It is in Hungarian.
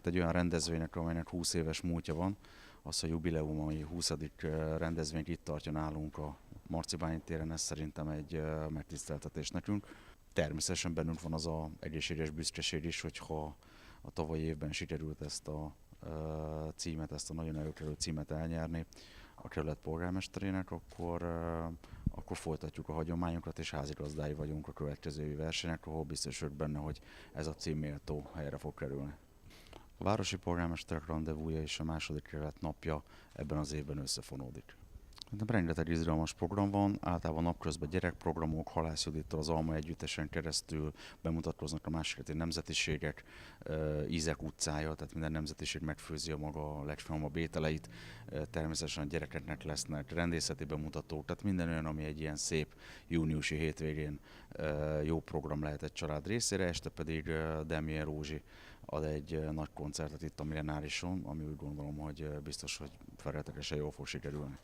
mert egy olyan rendezvénynek, amelynek 20 éves múltja van, az a jubileum, ami 20. rendezvényt itt tartja nálunk a Marcibányi téren, ez szerintem egy megtiszteltetés nekünk. Természetesen bennünk van az a egészséges büszkeség is, hogyha a tavalyi évben sikerült ezt a címet, ezt a nagyon előkelő címet elnyerni a kerület polgármesterének, akkor folytatjuk a hagyományunkat, és házigazdái vagyunk a következő évi versenynek, ahol biztos vagyok benne, hogy ez a cím méltó helyre fog kerülni. A városi polgármesterek rendezvúja és a második kerület napja ebben az évben összefonódik. De rengeteg izgalmas program van, általában napközben gyerekprogramok, Halász Judittal az Alma Együttesen keresztül bemutatkoznak a második nemzetiségek, Ízek utcája, tehát minden nemzetiség megfőzi a maga legfinomabb ételeit, természetesen a gyerekeknek lesznek rendészeti bemutatók, tehát minden olyan, ami egy ilyen szép júniusi hétvégén jó program lehet egy család részére, este pedig Demjén Rózsi ad egy nagy koncertet itt a Millenárison, ami úgy gondolom, hogy biztos, hogy felületegesen jól fog sikerülni.